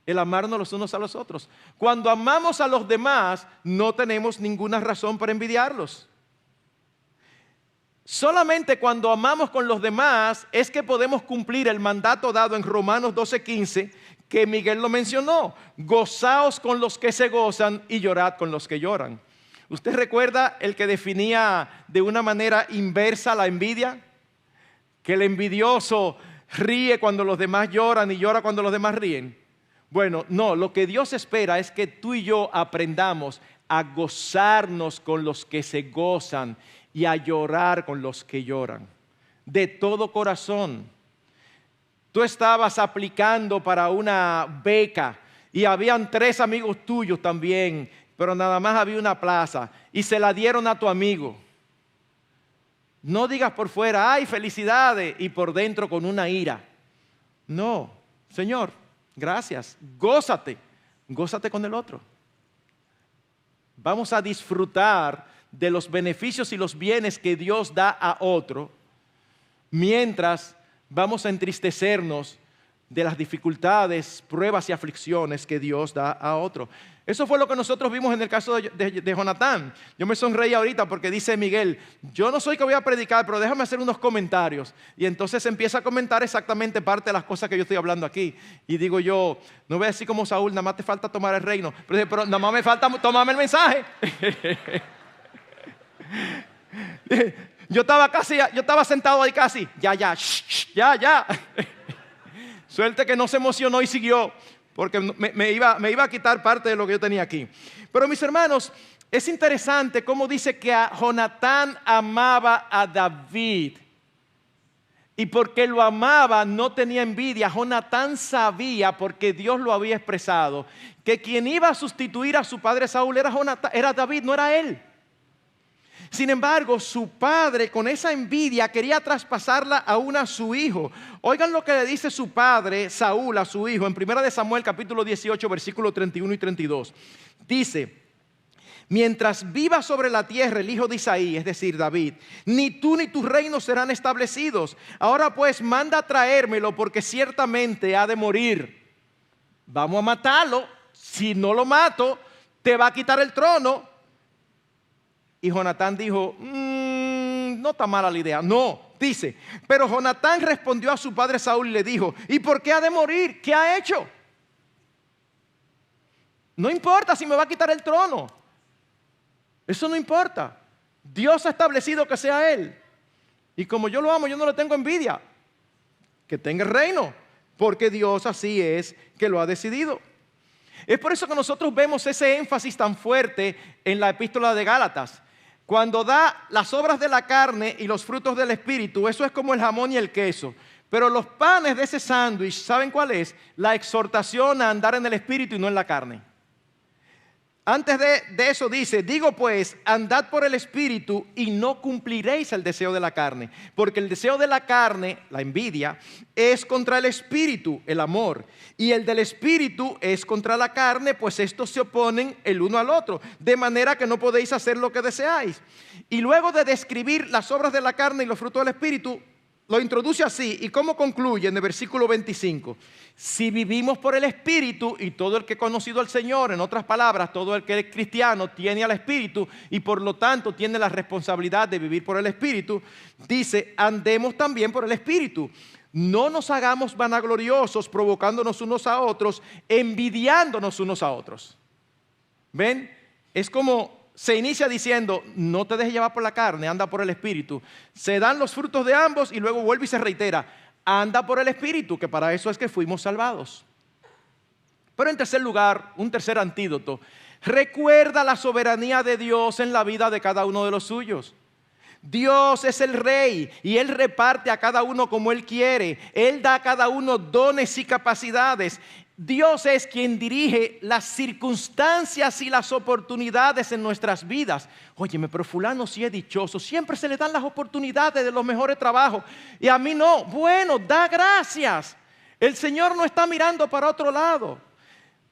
El amarnos los unos a los otros. Cuando amamos a los demás, no tenemos ninguna razón para envidiarlos. Solamente cuando amamos con los demás es que podemos cumplir el mandato dado en Romanos 12:15, que Miguel lo mencionó: gozaos con los que se gozan y llorad con los que lloran. ¿Usted recuerda el que definía de una manera inversa la envidia? Que el envidioso ríe cuando los demás lloran y llora cuando los demás ríen. Bueno, no, lo que Dios espera es que tú y yo aprendamos a gozarnos con los que se gozan y a llorar con los que lloran, de todo corazón. Tú estabas aplicando para una beca y habían 3 amigos tuyos también, pero nada más había una plaza y se la dieron a tu amigo. No digas por fuera: ¡ay, felicidades!, y por dentro con una ira. No, Señor, gracias, gózate con el otro. Vamos a disfrutar de los beneficios y los bienes que Dios da a otro, mientras vamos a entristecernos de las dificultades, pruebas y aflicciones que Dios da a otro. Eso fue lo que nosotros vimos en el caso de Jonatán. Yo me sonreí ahorita porque dice Miguel: yo no soy que voy a predicar, pero déjame hacer unos comentarios. Y entonces empieza a comentar exactamente parte de las cosas que yo estoy hablando aquí. Y digo yo, no voy a decir como Saúl: nada más te falta tomar el reino. Pero nada más me falta tomarme el mensaje. Yo estaba sentado ahí casi. Ya. Suerte que no se emocionó y siguió, porque me iba a quitar parte de lo que yo tenía aquí. Pero mis hermanos, es interesante cómo dice que a Jonatán amaba a David. Y porque lo amaba, no tenía envidia. Jonatán sabía, porque Dios lo había expresado, que quien iba a sustituir a su padre Saúl era David, no era él. Sin embargo, su padre, con esa envidia, quería traspasarla aún a su hijo. Oigan lo que le dice su padre Saúl a su hijo en 1 Samuel capítulo 18, versículos 31 y 32. Dice: mientras viva sobre la tierra el hijo de Isaí, es decir, David, ni tú ni tus reinos serán establecidos. Ahora pues manda a traérmelo, porque ciertamente ha de morir. Vamos a matarlo. Si no lo mato, te va a quitar el trono. Y Jonatán dijo: no está mala la idea. No, dice, pero Jonatán respondió a su padre Saúl y le dijo: ¿y por qué ha de morir? ¿Qué ha hecho? No importa si me va a quitar el trono. Eso no importa. Dios ha establecido que sea él. Y como yo lo amo, yo no le tengo envidia. Que tenga el reino, porque Dios así es que lo ha decidido. Es por eso que nosotros vemos ese énfasis tan fuerte en la epístola de Gálatas. Cuando da las obras de la carne y los frutos del espíritu, eso es como el jamón y el queso. Pero los panes de ese sándwich, ¿saben cuál es? La exhortación a andar en el espíritu y no en la carne. Antes de eso dice: digo pues, andad por el espíritu y no cumpliréis el deseo de la carne. Porque el deseo de la carne, la envidia, es contra el espíritu, el amor. Y el del espíritu es contra la carne, pues estos se oponen el uno al otro. De manera que no podéis hacer lo que deseáis. Y luego de describir las obras de la carne y los frutos del espíritu, lo introduce así. ¿Y cómo concluye en el versículo 25? Si vivimos por el Espíritu, y todo el que ha conocido al Señor, en otras palabras, todo el que es cristiano tiene al Espíritu y por lo tanto tiene la responsabilidad de vivir por el Espíritu, dice: andemos también por el Espíritu. No nos hagamos vanagloriosos, provocándonos unos a otros, envidiándonos unos a otros. ¿Ven? Es como se inicia diciendo: no te dejes llevar por la carne, anda por el Espíritu. Se dan los frutos de ambos y luego vuelve y se reitera: anda por el Espíritu, que para eso es que fuimos salvados. Pero en tercer lugar, un tercer antídoto: recuerda la soberanía de Dios en la vida de cada uno de los suyos. Dios es el Rey y Él reparte a cada uno como Él quiere. Él da a cada uno dones y capacidades. Dios es quien dirige las circunstancias y las oportunidades en nuestras vidas. Óyeme, pero fulano sí es dichoso, siempre se le dan las oportunidades de los mejores trabajos y a mí no. Bueno, da gracias. El Señor no está mirando para otro lado.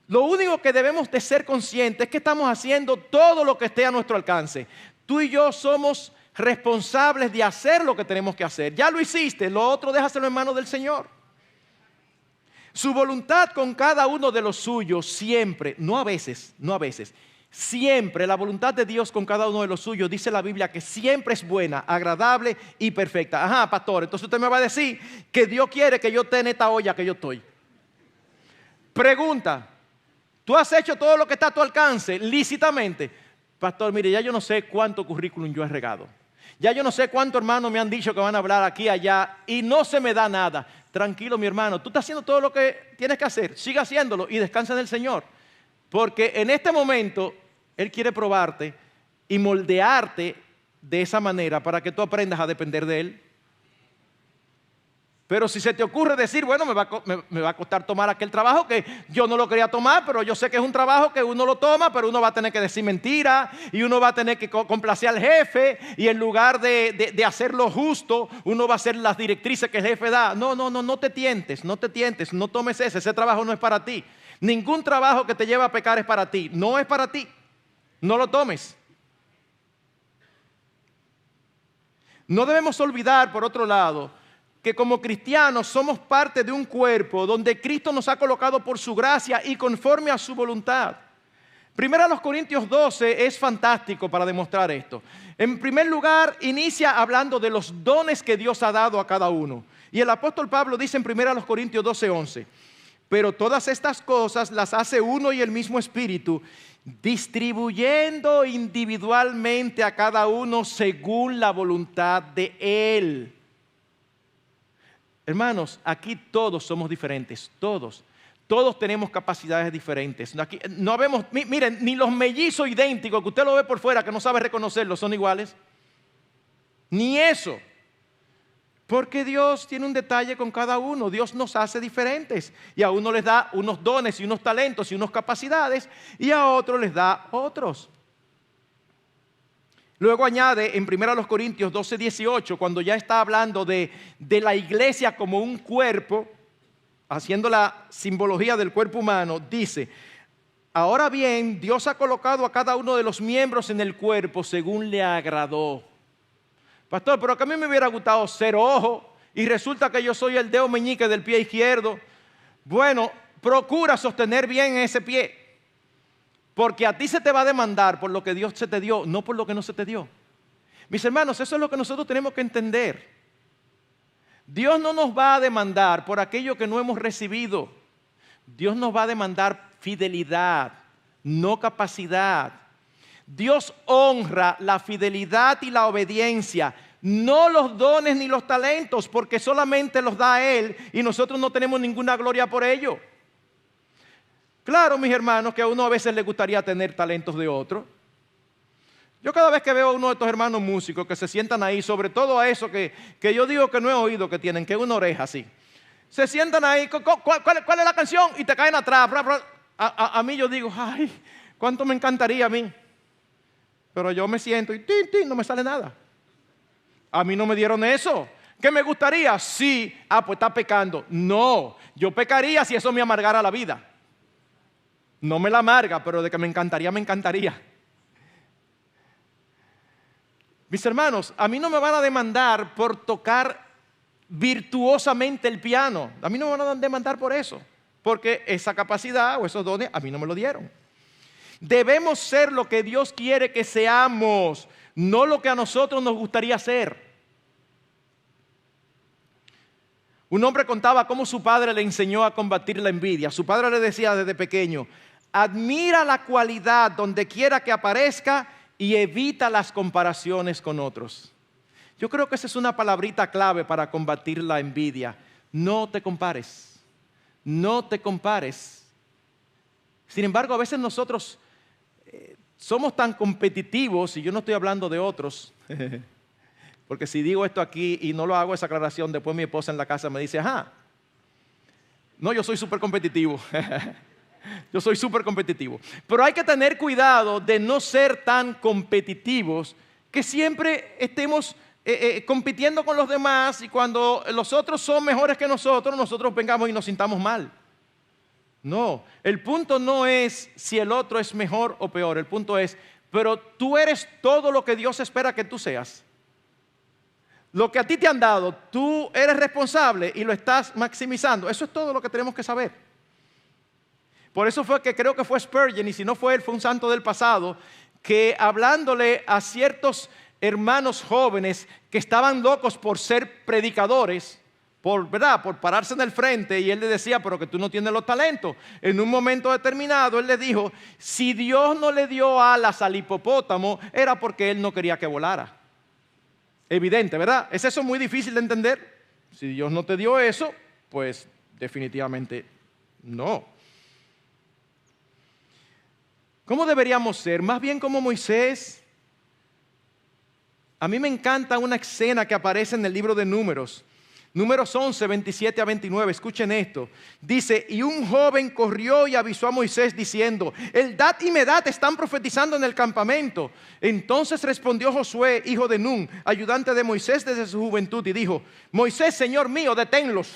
Lo único que debemos de ser conscientes es que estamos haciendo todo lo que esté a nuestro alcance. Tú y yo somos responsables de hacer lo que tenemos que hacer. Ya lo hiciste, lo otro déjaselo en manos del Señor. Su voluntad con cada uno de los suyos siempre, no a veces, siempre la voluntad de Dios con cada uno de los suyos, dice la Biblia, que siempre es buena, agradable y perfecta. Ajá, pastor, entonces usted me va a decir que Dios quiere que yo esté en esta olla que yo estoy. Pregunta: ¿tú has hecho todo lo que está a tu alcance lícitamente? Pastor, mire, ya yo no sé cuánto currículum yo he regado. Ya yo no sé cuántos hermanos me han dicho que van a hablar aquí y allá y no se me da nada. Tranquilo, mi hermano, tú estás haciendo todo lo que tienes que hacer. Siga haciéndolo y descansa en el Señor. Porque en este momento Él quiere probarte y moldearte de esa manera para que tú aprendas a depender de Él. Pero si se te ocurre decir: bueno, me va a costar tomar aquel trabajo que yo no lo quería tomar, pero yo sé que es un trabajo que uno lo toma, pero uno va a tener que decir mentira y uno va a tener que complacer al jefe y en lugar de hacer lo justo, uno va a hacer las directrices que el jefe da. No te tientes, no tomes ese trabajo no es para ti. Ningún trabajo que te lleve a pecar es para ti, no es para ti, no lo tomes. No debemos olvidar, por otro lado, que como cristianos somos parte de un cuerpo donde Cristo nos ha colocado por su gracia y conforme a su voluntad. Primera Corintios 12 es fantástico para demostrar esto. En primer lugar, inicia hablando de los dones que Dios ha dado a cada uno. Y el apóstol Pablo dice en 1 Corintios 12:11: pero todas estas cosas las hace uno y el mismo Espíritu, distribuyendo individualmente a cada uno según la voluntad de Él. Hermanos, aquí todos somos diferentes, todos tenemos capacidades diferentes. Aquí no vemos, miren, ni los mellizos idénticos que usted lo ve por fuera, que no sabe reconocerlos, son iguales. Ni eso. Porque Dios tiene un detalle con cada uno. Dios nos hace diferentes. Y a uno les da unos dones y unos talentos y unas capacidades, y a otros les da otros. Luego añade en 1 Corintios 12:18, cuando ya está hablando de la iglesia como un cuerpo, haciendo la simbología del cuerpo humano, dice: ahora bien, Dios ha colocado a cada uno de los miembros en el cuerpo según le agradó. Pastor, pero que a mí me hubiera gustado ser ojo y resulta que yo soy el dedo meñique del pie izquierdo. Bueno, procura sostener bien ese pie, porque a ti se te va a demandar por lo que Dios se te dio, no por lo que no se te dio. Mis hermanos, eso es lo que nosotros tenemos que entender. Dios no nos va a demandar por aquello que no hemos recibido. Dios nos va a demandar fidelidad, no capacidad. Dios honra la fidelidad y la obediencia, no los dones ni los talentos, porque solamente los da Él y nosotros no tenemos ninguna gloria por ello. Claro, mis hermanos, que a uno a veces le gustaría tener talentos de otro. Yo cada vez que veo a uno de estos hermanos músicos que se sientan ahí, sobre todo a eso que yo digo que no he oído que tienen, que es una oreja así. Se sientan ahí, ¿cuál es la canción? Y te caen atrás. A mí yo digo, ay, cuánto me encantaría a mí. Pero yo me siento y no me sale nada. A mí no me dieron eso. ¿Qué me gustaría? Sí. Pues está pecando. No, yo pecaría si eso me amargara la vida. No me la amarga, pero de que me encantaría, me encantaría. Mis hermanos, a mí no me van a demandar por tocar virtuosamente el piano. A mí no me van a demandar por eso, porque esa capacidad o esos dones a mí no me lo dieron. Debemos ser lo que Dios quiere que seamos, no lo que a nosotros nos gustaría ser. Un hombre contaba cómo su padre le enseñó a combatir la envidia. Su padre le decía desde pequeño: admira la cualidad donde quiera que aparezca y evita las comparaciones con otros. Yo creo que esa es una palabrita clave para combatir la envidia. No te compares. No te compares. Sin embargo, a veces nosotros somos tan competitivos, y yo no estoy hablando de otros, porque si digo esto aquí y no lo hago esa aclaración, después mi esposa en la casa me dice, no, yo soy súper competitivo. Yo soy súper competitivo. Pero hay que tener cuidado de no ser tan competitivos que siempre estemos compitiendo con los demás, y cuando los otros son mejores que nosotros vengamos y nos sintamos mal. No, el punto no es si el otro es mejor o peor. El punto es, pero tú eres todo lo que Dios espera que tú seas. Lo que a ti te han dado, tú eres responsable y lo estás maximizando. Eso es todo lo que tenemos que saber. Por eso fue que creo que fue Spurgeon, y si no fue él, fue un santo del pasado, que hablándole a ciertos hermanos jóvenes que estaban locos por ser predicadores, por pararse en el frente, y él le decía, pero que tú no tienes los talentos. En un momento determinado él le dijo, si Dios no le dio alas al hipopótamo, era porque él no quería que volara. Evidente, ¿verdad? ¿Es eso muy difícil de entender? Si Dios no te dio eso, pues definitivamente no. ¿Cómo deberíamos ser? Más bien como Moisés. A mí me encanta una escena que aparece en el libro de Números. Números 11, 27 a 29, escuchen esto. Dice, y un joven corrió y avisó a Moisés diciendo, Eldad y Medad están profetizando en el campamento. Entonces respondió Josué, hijo de Nun, ayudante de Moisés desde su juventud, y dijo, Moisés, Señor mío, deténlos.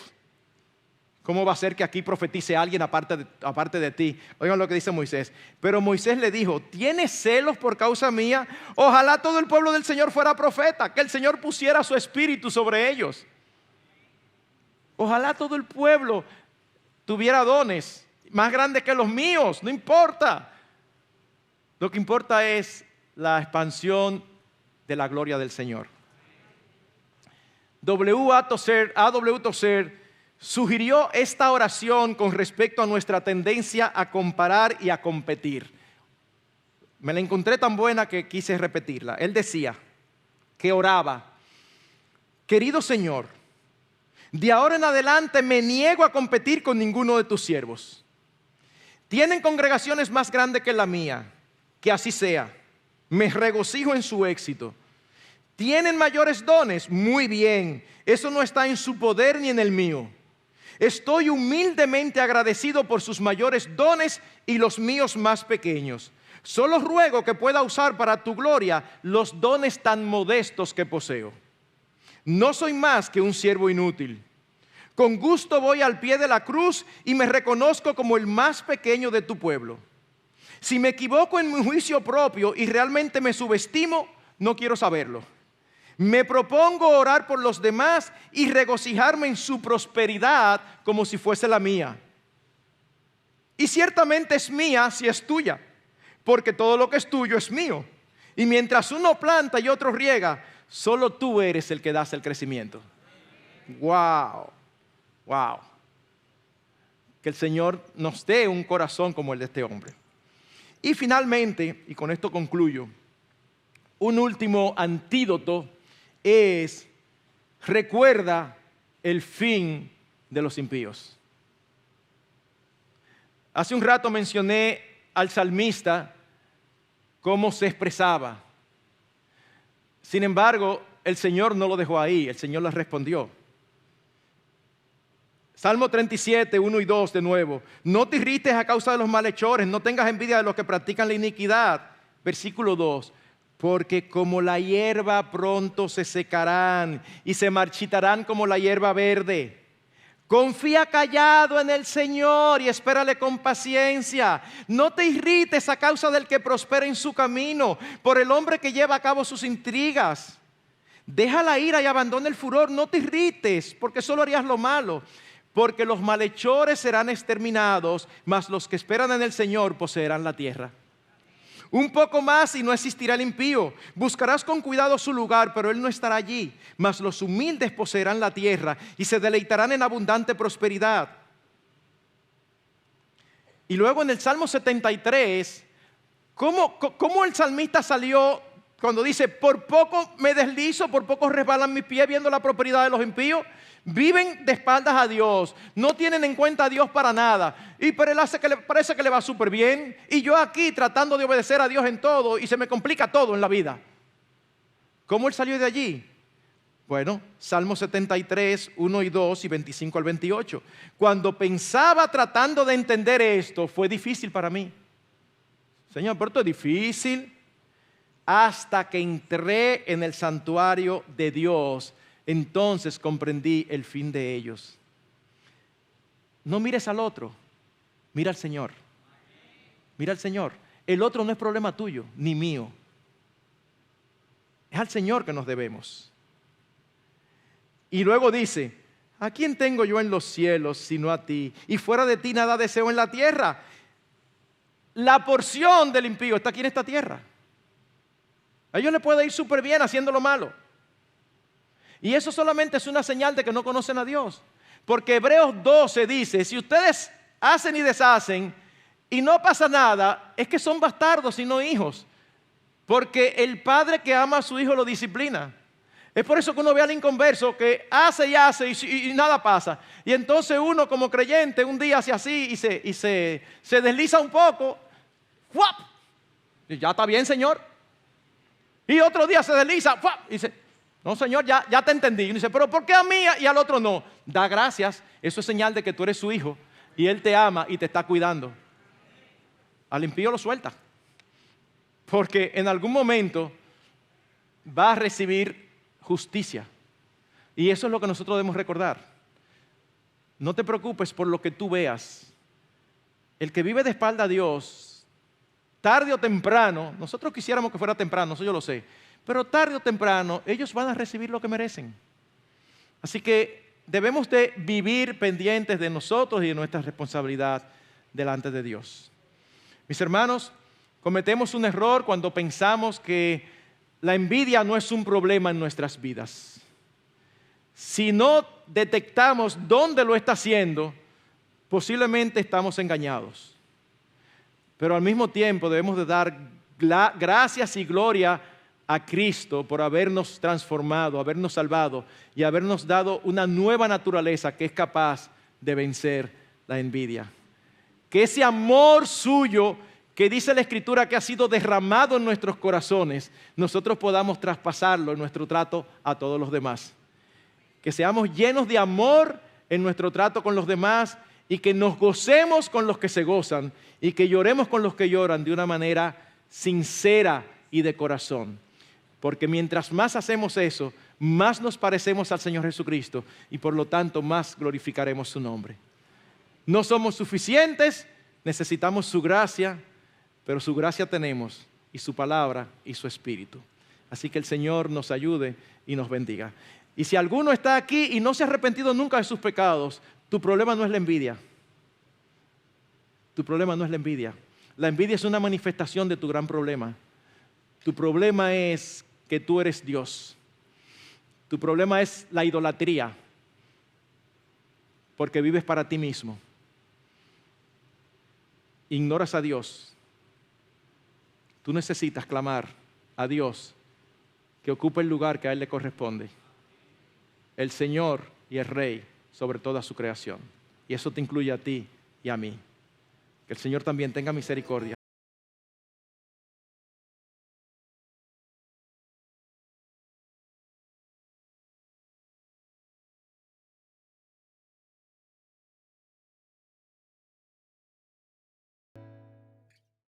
¿Cómo va a ser que aquí profetice alguien aparte de ti? Oigan lo que dice Moisés. Pero Moisés le dijo, ¿tienes celos por causa mía? Ojalá todo el pueblo del Señor fuera profeta, que el Señor pusiera su espíritu sobre ellos. Ojalá todo el pueblo tuviera dones más grandes que los míos, no importa. Lo que importa es la expansión de la gloria del Señor. A.W. Tozer sugirió esta oración con respecto a nuestra tendencia a comparar y a competir. Me la encontré tan buena que quise repetirla. Él decía que oraba, querido Señor, de ahora en adelante me niego a competir con ninguno de tus siervos. Tienen congregaciones más grandes que la mía, que así sea. Me regocijo en su éxito. ¿Tienen mayores dones? Muy bien, eso no está en su poder ni en el mío. Estoy humildemente agradecido por sus mayores dones y los míos más pequeños. Solo ruego que pueda usar para tu gloria los dones tan modestos que poseo. No soy más que un siervo inútil. Con gusto voy al pie de la cruz y me reconozco como el más pequeño de tu pueblo. Si me equivoco en mi juicio propio y realmente me subestimo, no quiero saberlo. Me propongo orar por los demás y regocijarme en su prosperidad como si fuese la mía. Y ciertamente es mía si es tuya, porque todo lo que es tuyo es mío. Y mientras uno planta y otro riega, solo tú eres el que das el crecimiento. ¡Wow! ¡Wow! Que el Señor nos dé un corazón como el de este hombre. Y finalmente, y con esto concluyo, un último antídoto es: recuerda el fin de los impíos. Hace un rato mencioné al salmista cómo se expresaba. Sin embargo, el Señor no lo dejó ahí, el Señor le respondió. Salmo 37, 1 y 2 de nuevo. No te irrites a causa de los malhechores, no tengas envidia de los que practican la iniquidad. Versículo 2. Porque como la hierba pronto se secarán y se marchitarán como la hierba verde. Confía callado en el Señor y espérale con paciencia. No te irrites a causa del que prospera en su camino, por el hombre que lleva a cabo sus intrigas. Deja la ira y abandona el furor. No te irrites, porque solo harías lo malo. Porque los malhechores serán exterminados, mas los que esperan en el Señor poseerán la tierra. Un poco más y no existirá el impío. Buscarás con cuidado su lugar, pero él no estará allí. Mas los humildes poseerán la tierra y se deleitarán en abundante prosperidad. Y luego en el Salmo 73, ¿cómo el salmista salió cuando dice: por poco me deslizo, por poco resbalan mis pies viendo la prosperidad de los impíos? Viven de espaldas a Dios, no tienen en cuenta a Dios para nada. Y pero él parece que le va súper bien. Y yo aquí tratando de obedecer a Dios en todo y se me complica todo en la vida. ¿Cómo él salió de allí? Bueno, Salmo 73, 1 y 2 y 25 al 28. Cuando pensaba tratando de entender esto, fue difícil para mí. Señor, pero esto es difícil. Hasta que entré en el santuario de Dios, entonces comprendí el fin de ellos. No mires al otro, mira al Señor. Mira al Señor. El otro no es problema tuyo ni mío. Es al Señor que nos debemos. Y luego dice: ¿a quién tengo yo en los cielos sino a ti? Y fuera de ti nada deseo en la tierra. La porción del impío está aquí en esta tierra. A ellos les puede ir súper bien haciendo lo malo. Y eso solamente es una señal de que no conocen a Dios. Porque Hebreos 12 dice: si ustedes hacen y deshacen y no pasa nada, es que son bastardos y no hijos. Porque el padre que ama a su hijo lo disciplina. Es por eso que uno ve al inconverso que hace y nada pasa. Y entonces uno como creyente un día hace así y se desliza un poco. ¡Fuap! Y ya está bien, Señor. Y otro día se desliza. ¡Fuap! Y dice: no, Señor, ya te entendí. Y dice: pero ¿por qué a mí y al otro no? Da gracias. Eso es señal de que tú eres su hijo y Él te ama y te está cuidando. Al impío lo suelta, porque en algún momento va a recibir justicia. Y eso es lo que nosotros debemos recordar. No te preocupes por lo que tú veas. El que vive de espalda a Dios, tarde o temprano, nosotros quisiéramos que fuera temprano, eso yo lo sé, pero tarde o temprano ellos van a recibir lo que merecen. Así que debemos de vivir pendientes de nosotros y de nuestra responsabilidad delante de Dios. Mis hermanos, cometemos un error cuando pensamos que la envidia no es un problema en nuestras vidas. Si no detectamos dónde lo está haciendo, posiblemente estamos engañados. Pero al mismo tiempo debemos de dar gracias y gloria a Cristo por habernos transformado, habernos salvado y habernos dado una nueva naturaleza que es capaz de vencer la envidia. Que ese amor suyo que dice la Escritura que ha sido derramado en nuestros corazones, nosotros podamos traspasarlo en nuestro trato a todos los demás. Que seamos llenos de amor en nuestro trato con los demás y que nos gocemos con los que se gozan y que lloremos con los que lloran de una manera sincera y de corazón. Porque mientras más hacemos eso, más nos parecemos al Señor Jesucristo y por lo tanto más glorificaremos su nombre. No somos suficientes, necesitamos su gracia, pero su gracia tenemos y su palabra y su espíritu. Así que el Señor nos ayude y nos bendiga. Y si alguno está aquí y no se ha arrepentido nunca de sus pecados, tu problema no es la envidia. Tu problema no es la envidia. La envidia es una manifestación de tu gran problema. Tu problema es que tú eres Dios. Tu problema es la idolatría, porque vives para ti mismo. Ignoras a Dios. Tú necesitas clamar a Dios que ocupe el lugar que a Él le corresponde. El Señor y el Rey sobre toda su creación. Y eso te incluye a ti y a mí. Que el Señor también tenga misericordia